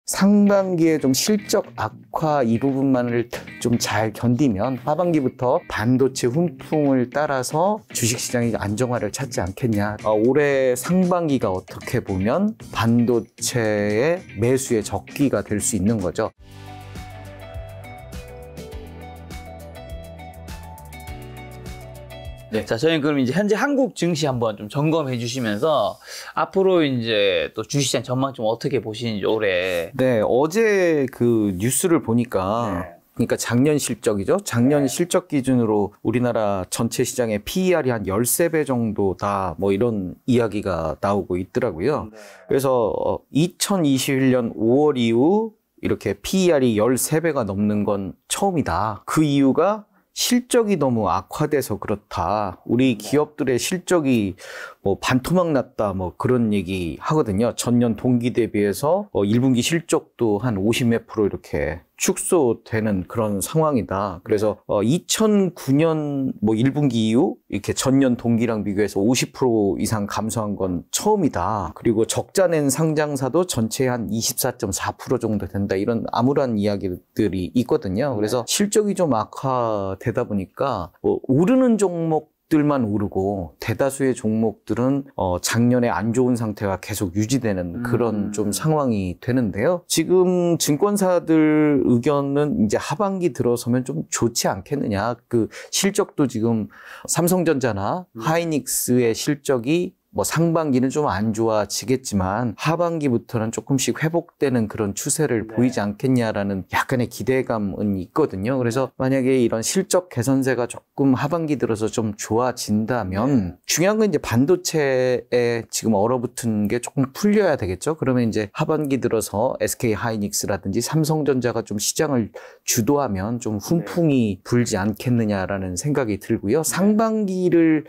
상반기에 좀 실적 악화 이 부분만을 좀 잘 견디면 하반기부터 반도체 훈풍을 따라서 주식시장이 안정화를 찾지 않겠냐. 올해 상반기가 어떻게 보면 반도체의 매수의 적기가 될 수 있는 거죠. 네. 자, 저희는 그럼 이제 현재 한국 증시 한번 좀 점검해 주시면서 앞으로 이제 또 주식시장 전망 좀 어떻게 보시는지 올해. 네, 어제 그 뉴스를 보니까 그러니까 작년 실적이죠. 작년 실적 기준으로 우리나라 전체 시장의 PER이 한 13배 정도다. 뭐 이런 이야기가 나오고 있더라고요. 그래서 2021년 5월 이후 이렇게 PER이 13배가 넘는 건 처음이다. 그 이유가 실적이 너무 악화돼서 그렇다. 우리 기업들의 실적이 뭐 반토막 났다. 뭐 그런 얘기 하거든요. 전년 동기 대비해서 1분기 실적도 한 50몇 프로 이렇게 축소되는 그런 상황이다. 그래서 2009년 뭐 1분기 이후 이렇게 전년 동기랑 비교해서 50% 이상 감소한 건 처음이다. 그리고 적자 낸 상장사도 전체의 한 24.4% 정도 된다. 이런 암울한 이야기들이 있거든요. 그래서 실적이 좀 악화되다 보니까 오르는 종목들만 오르고 대다수의 종목들은 작년에 안 좋은 상태가 계속 유지되는 그런 좀 상황이 되는데요. 지금 증권사들 의견은 이제 하반기 들어서면 좀 좋지 않겠느냐. 그 실적도 지금 삼성전자나 하이닉스의 실적이 뭐 상반기는 좀 안 좋아지겠지만 하반기부터는 조금씩 회복되는 그런 추세를 보이지 않겠냐라는 약간의 기대감은 있거든요. 그래서 만약에 이런 실적 개선세가 조금 하반기 들어서 좀 좋아진다면 중요한 건 이제 반도체에 지금 얼어붙은 게 조금 풀려야 되겠죠. 그러면 이제 하반기 들어서 SK 하이닉스라든지 삼성전자가 좀 시장을 주도하면 좀 훈풍이 불지 않겠느냐라는 생각이 들고요. 상반기를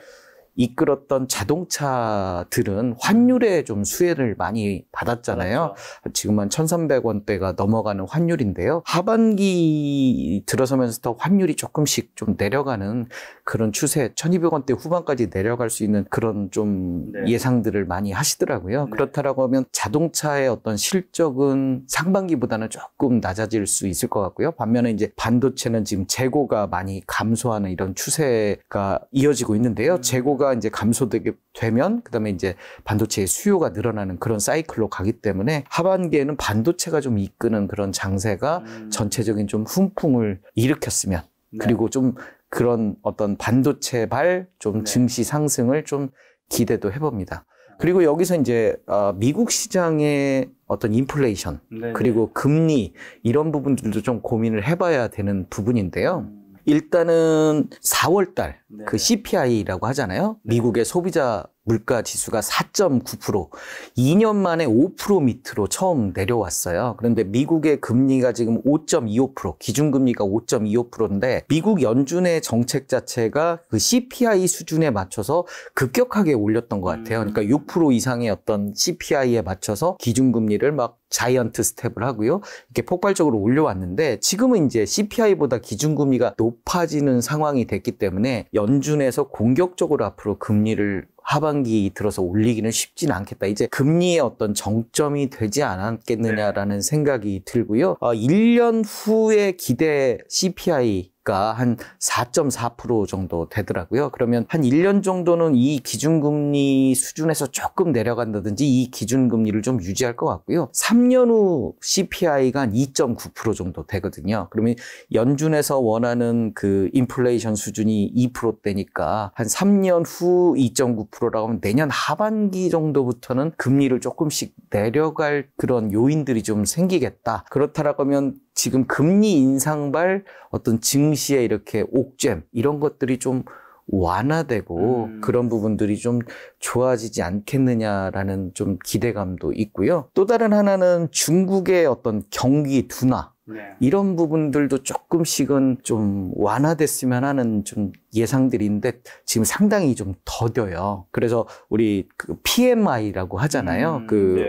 이끌었던 자동차들은 환율에 좀 수혜를 많이 받았잖아요. 그렇죠. 지금 한 1,300원대가 넘어가는 환율인데요. 하반기 들어서면서 더 환율이 조금씩 좀 내려가는 그런 추세, 1,200원대 후반까지 내려갈 수 있는 그런 좀 예상들을 많이 하시더라고요. 그렇다라고 하면 자동차의 어떤 실적은 상반기보다는 조금 낮아질 수 있을 것 같고요. 반면에 이제 반도체는 지금 재고가 많이 감소하는 이런 추세가 이어지고 있는데요. 재고가 이제 감소되게 되면 그다음에 이제 반도체의 수요가 늘어나는 그런 사이클로 가기 때문에 하반기에는 반도체가 좀 이끄는 그런 장세가 전체적인 좀 훈풍을 일으켰으면 그리고 좀 그런 어떤 반도체발 좀 증시 상승을 좀 기대도 해봅니다. 그리고 여기서 이제 미국 시장의 어떤 인플레이션 그리고 금리 이런 부분들도 좀 고민을 해봐야 되는 부분인데요. 일단은 4월 달 그 CPI라고 하잖아요. 미국의 소비자 물가 지수가 4.9%, 2년 만에 5% 밑으로 처음 내려왔어요. 그런데 미국의 금리가 지금 5.25%, 기준금리가 5.25%인데 미국 연준의 정책 자체가 그 CPI 수준에 맞춰서 급격하게 올렸던 것 같아요. 그러니까 6% 이상의 어떤 CPI에 맞춰서 기준금리를 막 자이언트 스텝을 하고요. 이렇게 폭발적으로 올려왔는데 지금은 이제 CPI보다 기준금리가 높아지는 상황이 됐기 때문에 연준에서 공격적으로 앞으로 금리를 하반기 들어서 올리기는 쉽지는 않겠다. 이제 금리의 어떤 정점이 되지 않았겠느냐라는 생각이 들고요. 1년 후의 기대 CPI가 한 4.4% 정도 되더라고요. 그러면 한 1년 정도는 이 기준금리 수준에서 조금 내려간다든지 이 기준금리를 좀 유지할 것 같고요. 3년 후 CPI가 한 2.9% 정도 되거든요. 그러면 연준에서 원하는 그 인플레이션 수준이 2%대니까 한 3년 후 2.9%라고 하면 내년 하반기 정도부터는 금리를 조금씩 내려갈 그런 요인들이 좀 생기겠다. 그렇다라고 하면 지금 금리 인상발 어떤 증시의 이렇게 옥죄임 이런 것들이 좀 완화되고 그런 부분들이 좀 좋아지지 않겠느냐라는 좀 기대감도 있고요. 또 다른 하나는 중국의 어떤 경기 둔화 이런 부분들도 조금씩은 좀 완화됐으면 하는 좀 예상들인데 지금 상당히 좀 더뎌요. 그래서 우리 그 PMI라고 하잖아요.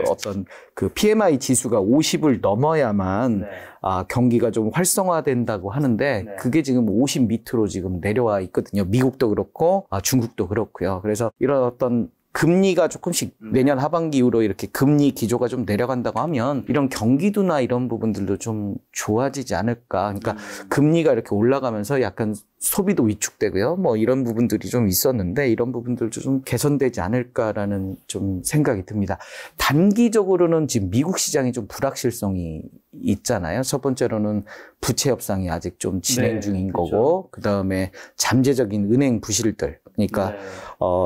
어떤 그 PMI 지수가 50을 넘어야만 경기가 좀 활성화된다고 하는데 그게 지금 50 밑으로 지금 내려와 있거든요. 미국도 그렇고 중국도 그렇고요. 그래서 이런 어떤 금리가 조금씩 내년 하반기 이후로 이렇게 금리 기조가 좀 내려간다고 하면 이런 경기도나 이런 부분들도 좀 좋아지지 않을까. 그러니까 금리가 이렇게 올라가면서 약간 소비도 위축되고요. 뭐 이런 부분들이 좀 있었는데 이런 부분들도 좀 개선되지 않을까라는 좀 생각이 듭니다. 단기적으로는 지금 미국 시장이 좀 불확실성이 있잖아요. 첫 번째로는 부채 협상이 아직 좀 진행 중인 거고, 그 다음에 잠재적인 은행 부실들, 그러니까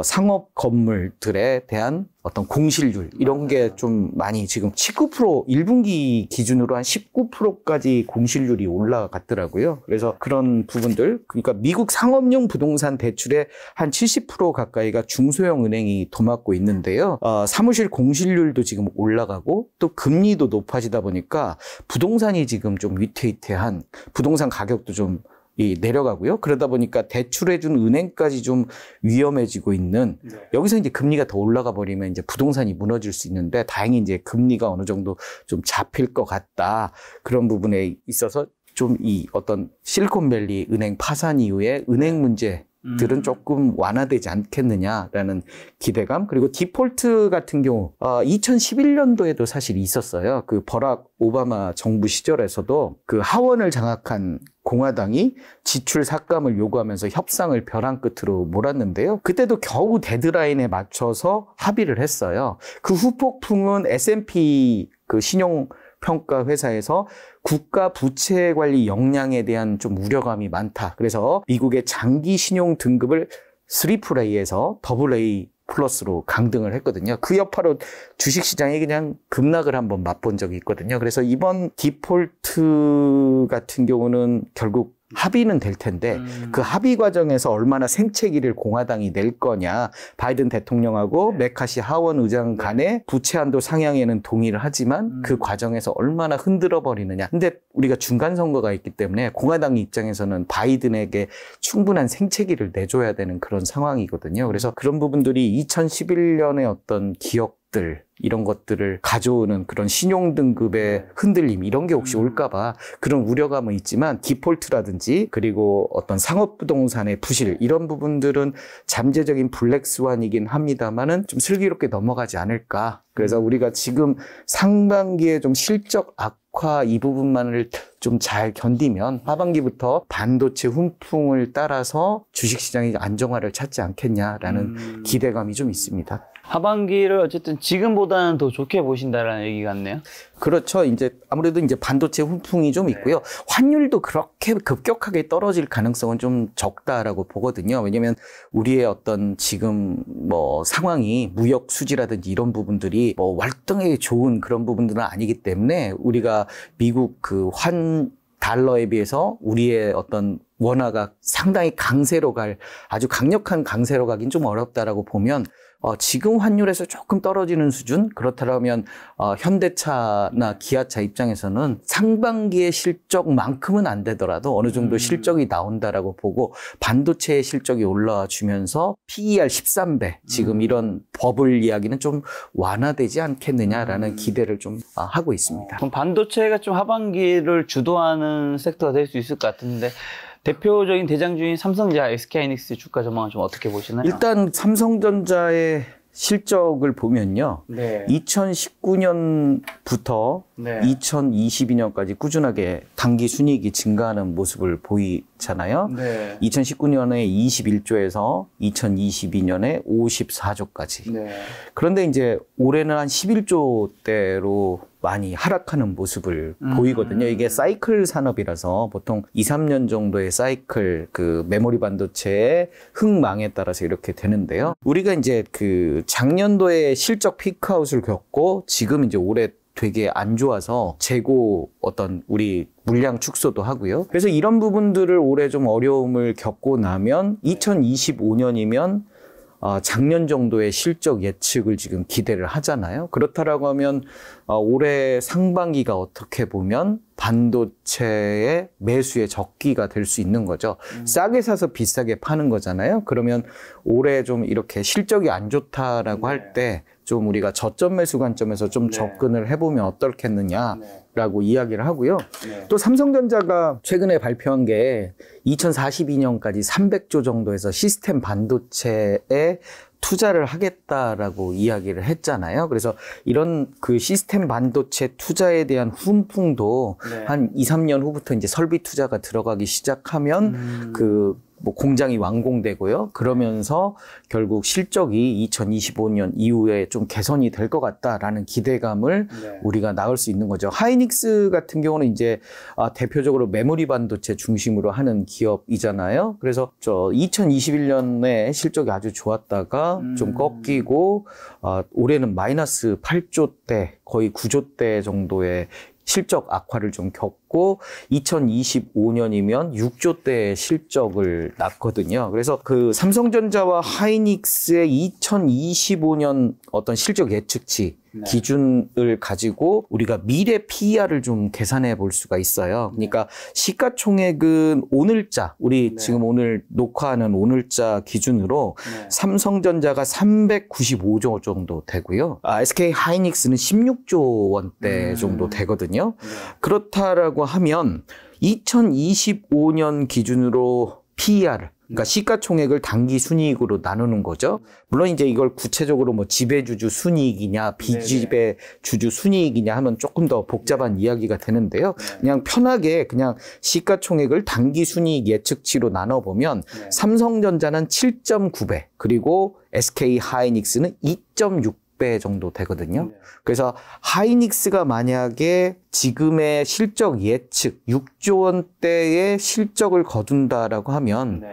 상업 건물들에 대한 어떤 공실률 이런 게 좀 많이 지금 19% 1분기 기준으로 한 19%까지 공실률이 올라갔더라고요. 그래서 그런 부분들, 그러니까 미국 상업용 부동산 대출의 한 70% 가까이가 중소형 은행이 도맡고 있는데요. 사무실 공실률도 지금 올라가고 또 금리도 높아지다 보니까 부동산이 지금 좀 위태위태한, 부동산 가격도 좀 내려가고요. 그러다 보니까 대출해준 은행까지 좀 위험해지고 있는, 여기서 이제 금리가 더 올라가 버리면 이제 부동산이 무너질 수 있는데, 다행히 이제 금리가 어느 정도 좀 잡힐 것 같다. 그런 부분에 있어서 좀 이 어떤 실리콘밸리 은행 파산 이후에 은행 문제들은 조금 완화되지 않겠느냐라는 기대감. 그리고 디폴트 같은 경우 2011년도에도 사실 있었어요. 그 버락 오바마 정부 시절에서도 그 하원을 장악한 공화당이 지출 삭감을 요구하면서 협상을 벼랑 끝으로 몰았는데요. 그때도 겨우 데드라인에 맞춰서 합의를 했어요. 그 후폭풍은 S&P 그 신용평가 회사에서 국가 부채 관리 역량에 대한 좀 우려감이 많다. 그래서 미국의 장기 신용 등급을 3A에서 AA 플러스로 강등을 했거든요. 그 여파로 주식시장이 그냥 급락을 한번 맛본 적이 있거든요. 그래서 이번 디폴트 같은 경우는 결국 합의는 될 텐데 그 합의 과정에서 얼마나 생채기를 공화당이 낼 거냐. 바이든 대통령하고 메카시 하원 의장 간의 부채 한도 상향에는 동의를 하지만 그 과정에서 얼마나 흔들어 버리느냐. 근데 우리가 중간 선거가 있기 때문에 공화당 입장에서는 바이든에게 충분한 생채기를 내줘야 되는 그런 상황이거든요. 그래서 그런 부분들이 2011년의 어떤 기억들, 이런 것들을 가져오는 그런 신용등급의 흔들림, 이런 게 혹시 올까봐 그런 우려감은 있지만, 디폴트라든지 그리고 어떤 상업부동산의 부실, 이런 부분들은 잠재적인 블랙스완이긴 합니다만은 좀 슬기롭게 넘어가지 않을까. 그래서 우리가 지금 상반기에 좀 실적 악화 이 부분만을 좀 잘 견디면 하반기부터 반도체 훈풍을 따라서 주식시장이 안정화를 찾지 않겠냐라는 기대감이 좀 있습니다. 하반기를 어쨌든 지금보다는 더 좋게 보신다라는 얘기 같네요. 그렇죠. 이제 아무래도 이제 반도체 훈풍이 좀 있고요. 환율도 그렇게 급격하게 떨어질 가능성은 좀 적다라고 보거든요. 왜냐면 우리의 어떤 지금 뭐 상황이 무역 수지라든지 이런 부분들이 뭐 월등하게 좋은 그런 부분들은 아니기 때문에 우리가 미국 그 달러에 비해서 우리의 어떤 원화가 상당히 강세로 갈, 아주 강력한 강세로 가긴 좀 어렵다라고 보면, 지금 환율에서 조금 떨어지는 수준? 그렇다면 현대차나 기아차 입장에서는 상반기의 실적만큼은 안 되더라도 어느 정도 실적이 나온다라고 보고, 반도체의 실적이 올라와 주면서 PER 13배, 지금 이런 버블 이야기는 좀 완화되지 않겠느냐라는 기대를 좀 하고 있습니다. 그럼 반도체가 좀 하반기를 주도하는 섹터가 될 수 있을 것 같은데, 대표적인 대장주인 삼성전자, SK하이닉스 주가 전망을 좀 어떻게 보시나요? 일단 삼성전자의 실적을 보면요. 2019년부터 2022년까지 꾸준하게 당기 순이익이 증가하는 모습을 보이잖아요. 2019년에 21조에서 2022년에 54조까지. 그런데 이제 올해는 한 11조대로 많이 하락하는 모습을 보이거든요. 이게 사이클 산업이라서 보통 2, 3년 정도의 사이클, 그 메모리 반도체의 흥망에 따라서 이렇게 되는데요. 우리가 이제 그 작년도에 실적 피크아웃을 겪고 지금 이제 올해 되게 안 좋아서 재고 어떤 우리 물량 축소도 하고요. 그래서 이런 부분들을 올해 좀 어려움을 겪고 나면 2025년이면 작년 정도의 실적 예측을 지금 기대를 하잖아요. 그렇다라고 하면 올해 상반기가 어떻게 보면 반도체의 매수의 적기가 될 수 있는 거죠. 싸게 사서 비싸게 파는 거잖아요. 그러면 올해 좀 이렇게 실적이 안 좋다라고 할 때 좀 우리가 저점 매수 관점에서 좀 접근을 해보면 어떻겠느냐라고 이야기를 하고요. 또 삼성전자가 최근에 발표한 게 2042년까지 300조 정도에서 시스템 반도체의 투자를 하겠다라고 이야기를 했잖아요. 그래서 이런 그 시스템 반도체 투자에 대한 훈풍도 네. 한 2, 3년 후부터 이제 설비 투자가 들어가기 시작하면 뭐 공장이 완공되고요. 그러면서 결국 실적이 2025년 이후에 좀 개선이 될 것 같다라는 기대감을 네. 우리가 낳을 수 있는 거죠. 하이닉스 같은 경우는 이제 대표적으로 메모리 반도체 중심으로 하는 기업이잖아요. 그래서 2021년에 실적이 아주 좋았다가 좀 꺾이고 올해는 마이너스 8조대 거의 9조대 정도의 실적 악화를 좀 겪고 2025년이면 6조대의 실적을 났거든요. 그래서 그 삼성전자와 하이닉스의 2025년 어떤 실적 예측치 기준을 가지고 우리가 미래 PER을 좀 계산해 볼 수가 있어요. 그러니까 시가총액은 오늘자, 우리 지금 오늘 녹화하는 오늘자 기준으로 삼성전자가 395조 정도 되고요. SK 하이닉스는 16조 원대 정도 되거든요. 그렇다라고 하면 2025년 기준으로 PER, 그러니까 시가총액을 당기 순이익으로 나누는 거죠. 물론 이제 이걸 구체적으로 뭐 지배주주 순이익이냐 비지배주주 순이익이냐 하면 조금 더 복잡한 이야기가 되는데요. 그냥 편하게 그냥 시가총액을 당기 순이익 예측치로 나눠보면 삼성전자는 7.9배 그리고 SK 하이닉스는 2.6배 정도 되거든요. 그래서 하이닉스가 만약에 지금의 실적 예측 6조 원대의 실적을 거둔다라고 하면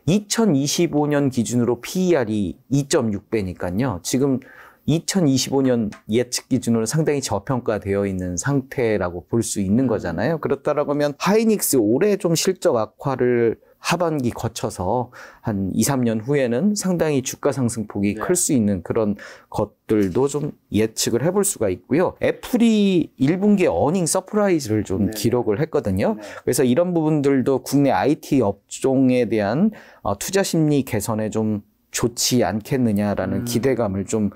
2025년 기준으로 PER이 2.6배니까요. 지금 2025년 예측 기준으로 상당히 저평가되어 있는 상태라고 볼 수 있는 거잖아요. 그렇다라고 하면 하이닉스 올해 좀 실적 악화를 하반기 거쳐서 한 2, 3년 후에는 상당히 주가 상승폭이 클 수 있는 그런 것들도 좀 예측을 해볼 수가 있고요. 애플이 1분기에 어닝 서프라이즈를 좀 기록을 했거든요. 그래서 이런 부분들도 국내 IT 업종에 대한 투자 심리 개선에 좀 좋지 않겠느냐라는 기대감을 좀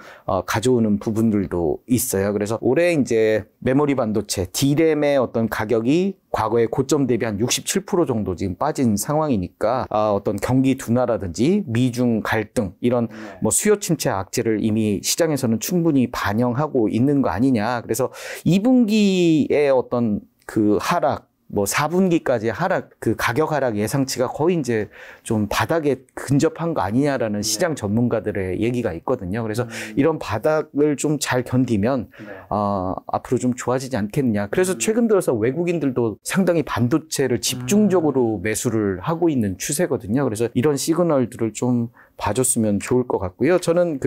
가져오는 부분들도 있어요. 그래서 올해 이제 메모리 반도체, D램의 어떤 가격이 과거의 고점 대비 한 67% 정도 지금 빠진 상황이니까 어떤 경기 둔화라든지 미중 갈등 이런 뭐 수요 침체 악재를 이미 시장에서는 충분히 반영하고 있는 거 아니냐. 그래서 2분기의 어떤 그 하락 뭐 4분기까지 하락, 그 가격 하락 예상치가 거의 이제 좀 바닥에 근접한 거 아니냐라는 시장 전문가들의 얘기가 있거든요. 그래서 이런 바닥을 좀 잘 견디면 앞으로 좀 좋아지지 않겠느냐. 그래서 최근 들어서 외국인들도 상당히 반도체를 집중적으로 매수를 하고 있는 추세거든요. 그래서 이런 시그널들을 좀 봐줬으면 좋을 것 같고요. 저는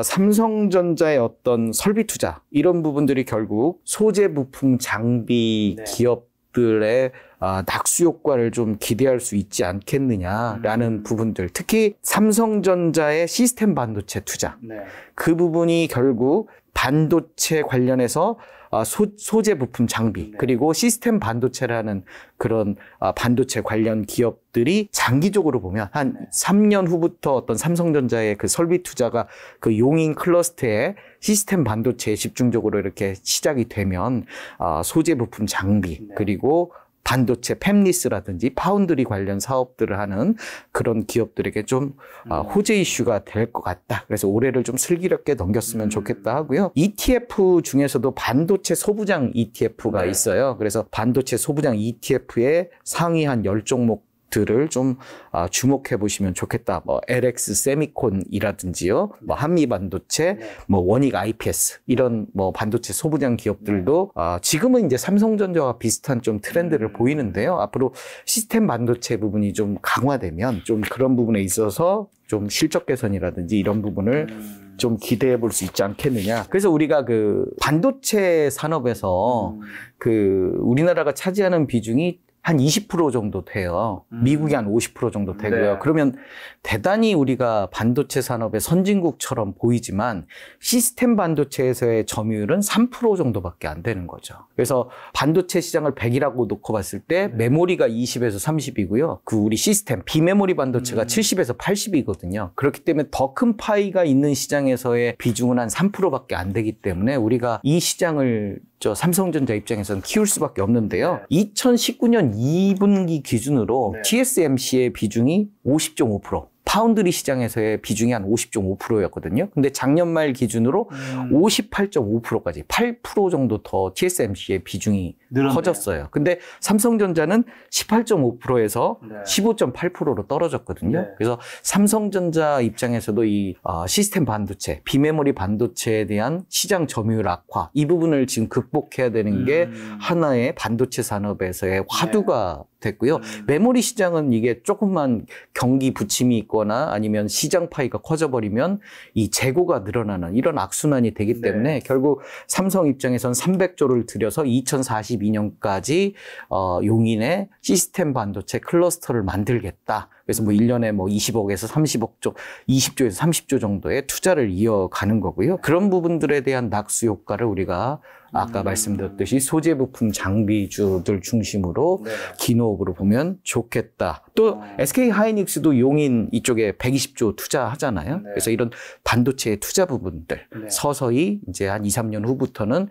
삼성전자의 어떤 설비 투자 이런 부분들이 결국 소재 부품 장비 기업들의 낙수 효과를 좀 기대할 수 있지 않겠느냐라는 부분들, 특히 삼성전자의 시스템 반도체 투자 그 부분이 결국 반도체 관련해서 소재 부품 장비 그리고 시스템 반도체라는 그런 반도체 관련 기업들이 장기적으로 보면 한 3년 후부터 어떤 삼성전자의 그 설비 투자가 그 용인 클러스터에 시스템 반도체에 집중적으로 이렇게 시작이 되면 소재 부품 장비 그리고 반도체 팹리스라든지 파운드리 관련 사업들을 하는 그런 기업들에게 좀 호재 이슈가 될 것 같다. 그래서 올해를 좀 슬기롭게 넘겼으면 좋겠다 하고요. ETF 중에서도 반도체 소부장 ETF가 있어요. 그래서 반도체 소부장 ETF의 상위 한 10종목 들을 좀 주목해 보시면 좋겠다. 뭐 LX 세미콘이라든지요, 뭐 한미 반도체, 뭐 원익 IPS 이런 뭐 반도체 소부장 기업들도 지금은 이제 삼성전자와 비슷한 좀 트렌드를 보이는데요. 앞으로 시스템 반도체 부분이 좀 강화되면 좀 그런 부분에 있어서 좀 실적 개선이라든지 이런 부분을 좀 기대해 볼 수 있지 않겠느냐. 그래서 우리가 그 반도체 산업에서 그 우리나라가 차지하는 비중이 한 20% 정도 돼요. 미국이 한 50% 정도 되고요. 그러면 대단히 우리가 반도체 산업의 선진국처럼 보이지만 시스템 반도체에서의 점유율은 3% 정도밖에 안 되는 거죠. 그래서 반도체 시장을 100이라고 놓고 봤을 때 메모리가 20에서 30이고요. 그 우리 시스템, 비메모리 반도체가 70에서 80이거든요. 그렇기 때문에 더 큰 파이가 있는 시장에서의 비중은 한 3%밖에 안 되기 때문에 우리가 이 시장을 삼성전자 입장에서는 키울 수밖에 없는데요. 2019년 2분기 기준으로 TSMC의 비중이 50.5%, 파운드리 시장에서의 비중이 한 50.5%였거든요. 근데 작년 말 기준으로 58.5%까지 8% 정도 더 TSMC의 비중이 늘었네요. 커졌어요. 근데 삼성전자는 18.5%에서 15.8%로 떨어졌거든요. 네. 그래서 삼성전자 입장에서도 이 시스템 반도체, 비메모리 반도체에 대한 시장 점유율 악화, 이 부분을 지금 극복해야 되는 게 하나의 반도체 산업에서의 화두가 됐고요. 메모리 시장은 이게 조금만 경기 부침이 있거나 아니면 시장 파이가 커져버리면 이 재고가 늘어나는 이런 악순환이 되기 때문에 결국 삼성 입장에선 300조를 들여서 2042년까지 용인의 시스템 반도체 클러스터를 만들겠다. 그래서 뭐 1년에 뭐 20억에서 30억 20조에서 30조 정도의 투자를 이어가는 거고요. 그런 부분들에 대한 낙수 효과를 우리가 아까 말씀드렸듯이 소재 부품 장비주들 중심으로 기노업으로 보면 좋겠다. 또 SK 하이닉스도 용인 이쪽에 120조 투자하잖아요. 그래서 이런 반도체의 투자 부분들 서서히 이제 한 2, 3년 후부터는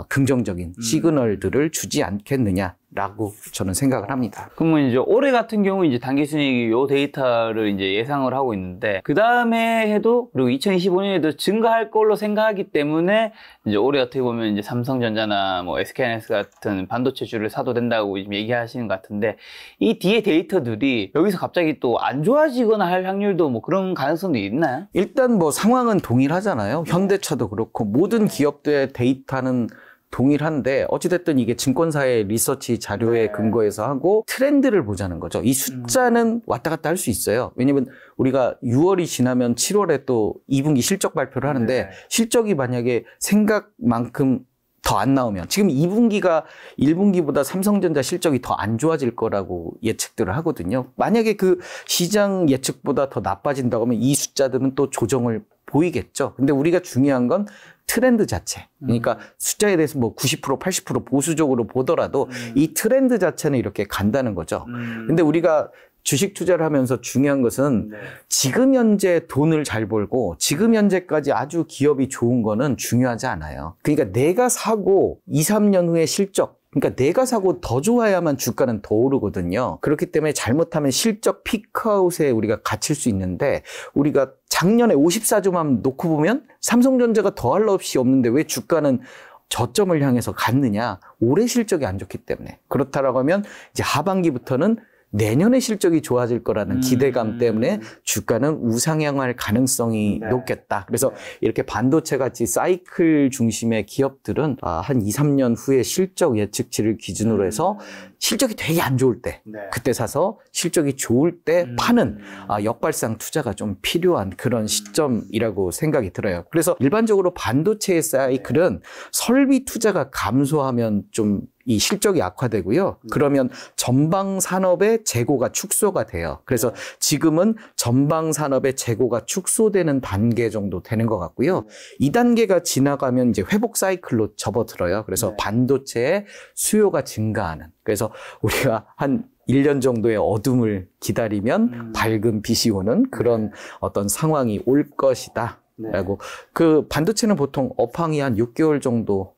긍정적인 시그널들을 주지 않겠느냐라고 저는 생각을 합니다. 그러면 이제 올해 같은 경우 이제 단기 순이익이 요 데이터를 이제 예상을 하고 있는데 그 다음에 해도 그리고 2025년에도 증가할 걸로 생각하기 때문에 이제 올해 어떻게 보면 이제 삼성전자나 뭐 SK하이닉스 같은 반도체주를 사도 된다고 지금 얘기하시는 것 같은데 이 뒤에 데이터들이 여기서 갑자기 또 안 좋아지거나 할 확률도 뭐 그런 가능성도 있나요? 일단 뭐 상황은 동일하잖아요. 현대차도 그렇고 모든 기업들의 데이터는 동일한데 어찌됐든 이게 증권사의 리서치 자료에 근거해서 하고 트렌드를 보자는 거죠. 이 숫자는 왔다 갔다 할 수 있어요. 왜냐면 우리가 6월이 지나면 7월에 또 2분기 실적 발표를 하는데 실적이 만약에 생각만큼 더 안 나오면 지금 2분기가 1분기보다 삼성전자 실적이 더 안 좋아질 거라고 예측들을 하거든요. 만약에 그 시장 예측보다 더 나빠진다고 하면 이 숫자들은 또 조정을 보이겠죠. 근데 우리가 중요한 건 트렌드 자체. 그러니까 숫자에 대해서 뭐 90%, 80% 보수적으로 보더라도 이 트렌드 자체는 이렇게 간다는 거죠. 근데 우리가 주식 투자를 하면서 중요한 것은 지금 현재 돈을 잘 벌고 지금 현재까지 아주 기업이 좋은 거는 중요하지 않아요. 그러니까 내가 사고 2, 3년 후에 실적, 그러니까 내가 사고 더 좋아야만 주가는 더 오르거든요. 그렇기 때문에 잘못하면 실적 피크아웃에 우리가 갇힐 수 있는데 우리가 작년에 54조만 놓고 보면 삼성전자가 더할 나 없이 없는데 왜 주가는 저점을 향해서 갔느냐? 올해 실적이 안 좋기 때문에. 그렇다라고 하면 이제 하반기부터는 내년의 실적이 좋아질 거라는 기대감 때문에 주가는 우상향할 가능성이 높겠다. 그래서 이렇게 반도체 같이 사이클 중심의 기업들은 한 2, 3년 후에 실적 예측치를 기준으로 해서 실적이 되게 안 좋을 때 그때 사서 실적이 좋을 때 파는 역발상 투자가 좀 필요한 그런 시점이라고 생각이 들어요. 그래서 일반적으로 반도체의 사이클은 설비 투자가 감소하면 좀 이 실적이 악화되고요. 그러면 전방 산업의 재고가 축소가 돼요. 그래서 지금은 전방 산업의 재고가 축소되는 단계 정도 되는 것 같고요. 이 단계가 지나가면 이제 회복 사이클로 접어들어요. 그래서 반도체의 수요가 증가하는. 그래서 우리가 한 1년 정도의 어둠을 기다리면 밝은 빛이 오는 그런 어떤 상황이 올 것이다. 라고. 그 반도체는 보통 업황이 한 6개월 정도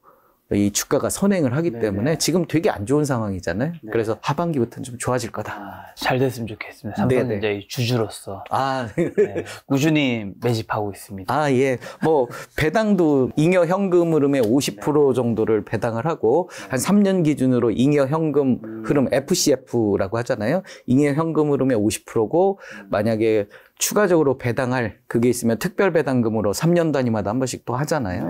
이 주가가 선행을 하기 때문에 지금 되게 안 좋은 상황이잖아요. 그래서 하반기부터는 좀 좋아질 거다. 잘 됐으면 좋겠습니다. 삼성전자의 주주로서 꾸준히 매집하고 있습니다. 예. 뭐 배당도 잉여 현금 흐름의 50% 정도를 배당을 하고 한 3년 기준으로 잉여 현금 흐름 FCF라고 하잖아요. 잉여 현금 흐름의 50%고 만약에 추가적으로 배당할 그게 있으면 특별 배당금으로 3년 단위마다 한 번씩 또 하잖아요.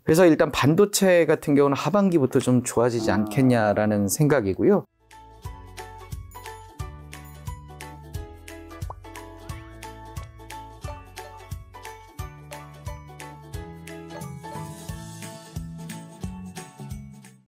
그래서 일단 반도체 같은 경우는 하반기부터 좀 좋아지지 않겠냐라는 생각이고요.